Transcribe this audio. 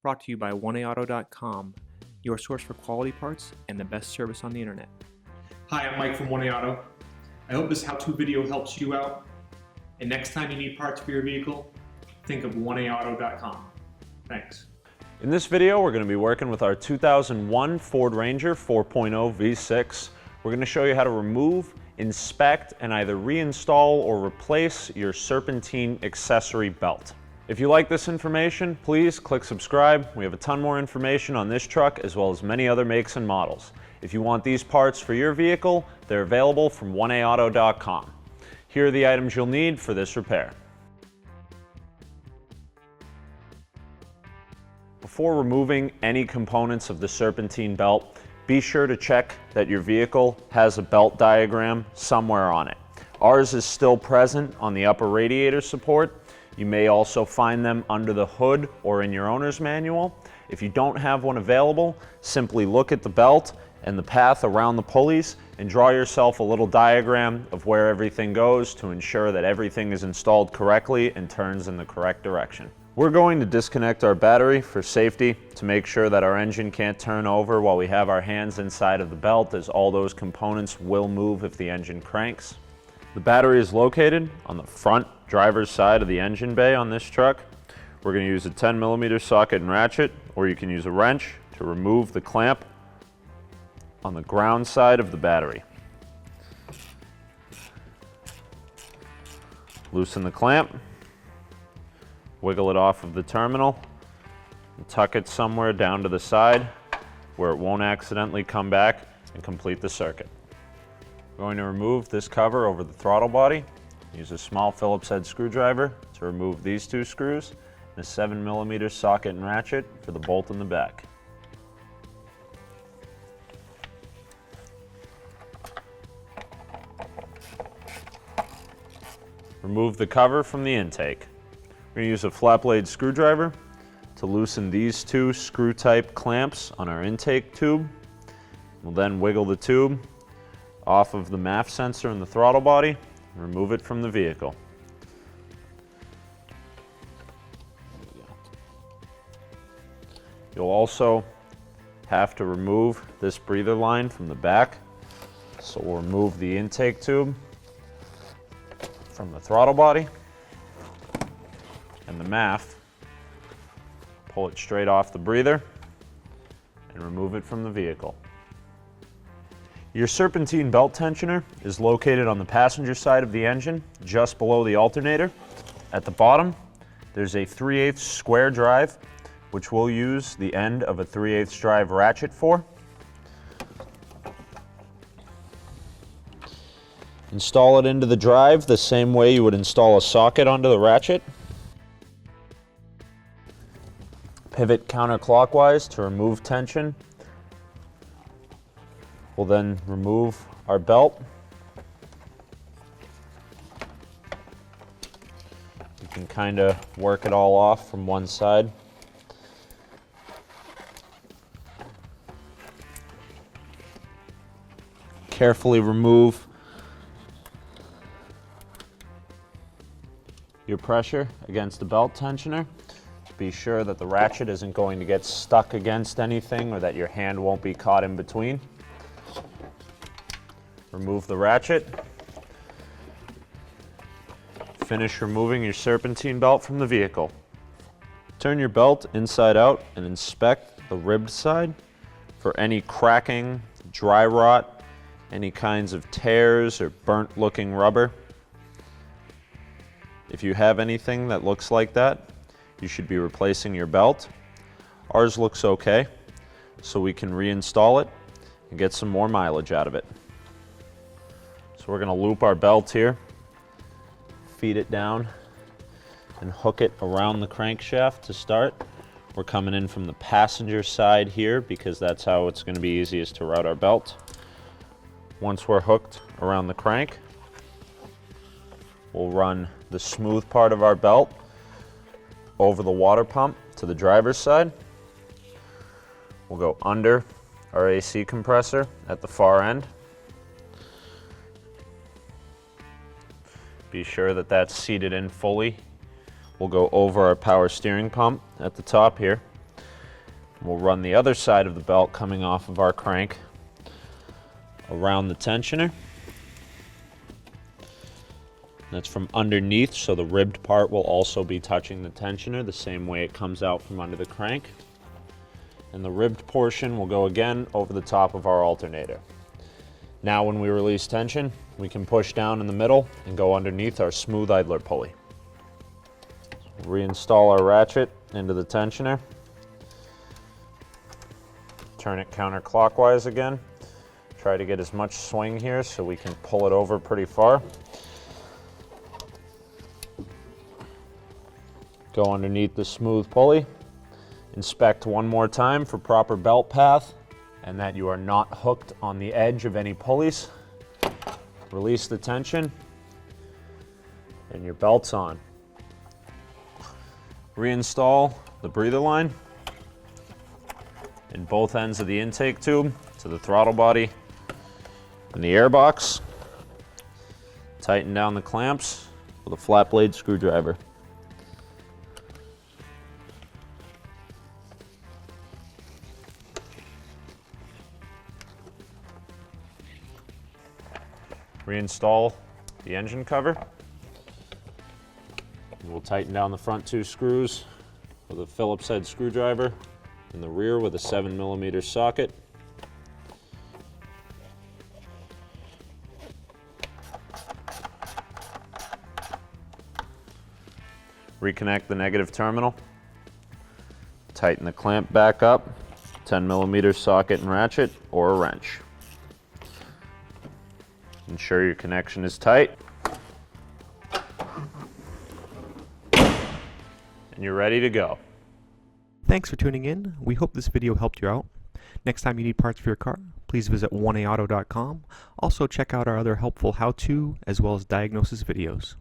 brought to you by 1AAuto.com, your source for quality parts and the best service on the internet. Hi, I'm Mike from 1AAuto. I hope this how-to video helps you out. And next time you need parts for your vehicle, think of 1AAuto.com. Thanks. In this video, we're going to be working with our 2001 Ford Ranger 4.0 V6. We're going to show you how to remove, inspect, and either reinstall or replace your Serpentine accessory belt. If you like this information, please click subscribe. We have a ton more information on this truck as well as many other makes and models. If you want these parts for your vehicle, they're available from 1AAuto.com. Here are the items you'll need for this repair. Before removing any components of the Serpentine belt, be sure to check that your vehicle has a belt diagram somewhere on it. Ours is still present on the upper radiator support. You may also find them under the hood or in your owner's manual. If you don't have one available, simply look at the belt and the path around the pulleys and draw yourself a little diagram of where everything goes to ensure that everything is installed correctly and turns in the correct direction. We're going to disconnect our battery for safety to make sure that our engine can't turn over while we have our hands inside of the belt, as all those components will move if the engine cranks. The battery is located on the front driver's side of the engine bay on this truck. We're going to use a 10mm socket and ratchet, or you can use a wrench to remove the clamp on the ground side of the battery. Loosen the clamp, wiggle it off of the terminal, and tuck it somewhere down to the side where it won't accidentally come back and complete the circuit. We're going to remove this cover over the throttle body. Use a small Phillips head screwdriver to remove these two screws, and a 7mm socket and ratchet for the bolt in the back. Remove the cover from the intake. We're going to use a flat blade screwdriver to loosen these two screw type clamps on our intake tube. We'll then wiggle the tube off of the MAF sensor in the throttle body and remove it from the vehicle. You'll also have to remove this breather line from the back. So we'll remove the intake tube from the throttle body and the MAF. Pull it straight off the breather and remove it from the vehicle. Your Serpentine belt tensioner is located on the passenger side of the engine, just below the alternator. At the bottom, there's a 3/8 square drive, which we'll use the end of a 3/8 drive ratchet for. Install it into the drive the same way you would install a socket onto the ratchet. Pivot counterclockwise to remove tension. We'll then remove our belt. You can kind of work it all off from one side. Carefully remove your pressure against the belt tensioner. Be sure that the ratchet isn't going to get stuck against anything or that your hand won't be caught in between. Remove the ratchet. Finish removing your Serpentine belt from the vehicle. Turn your belt inside out and inspect the ribbed side for any cracking, dry rot, any kinds of tears or burnt looking rubber. If you have anything that looks like that, you should be replacing your belt. Ours looks okay, so we can reinstall it and get some more mileage out of it. So we're going to loop our belt here, feed it down, and hook it around the crankshaft to start. We're coming in from the passenger side here because that's how it's going to be easiest to route our belt. Once we're hooked around the crank, we'll run the smooth part of our belt over the water pump to the driver's side. We'll go under our AC compressor at the far end. Be sure that that's seated in fully. We'll go over our power steering pump at the top here. We'll run the other side of the belt coming off of our crank around the tensioner. That's from underneath, so the ribbed part will also be touching the tensioner the same way it comes out from under the crank. And the ribbed portion will go again over the top of our alternator. Now when we release tension, we can push down in the middle and go underneath our smooth idler pulley. Reinstall our ratchet into the tensioner. Turn it counterclockwise again. Try to get as much swing here so we can pull it over pretty far. Go underneath the smooth pulley. Inspect one more time for proper belt path and that you are not hooked on the edge of any pulleys. Release the tension and your belt's on. Reinstall the breather line in both ends of the intake tube to the throttle body and the air box. Tighten down the clamps with a flat blade screwdriver. Reinstall the engine cover. We'll tighten down the front two screws with a Phillips head screwdriver and the rear with a 7mm socket. Reconnect the negative terminal. Tighten the clamp back up, 10mm socket and ratchet or a wrench. Ensure your connection is tight. And you're ready to go. Thanks for tuning in. We hope this video helped you out. Next time you need parts for your car, please visit 1aauto.com. Also check out our other helpful how-to as well as diagnosis videos.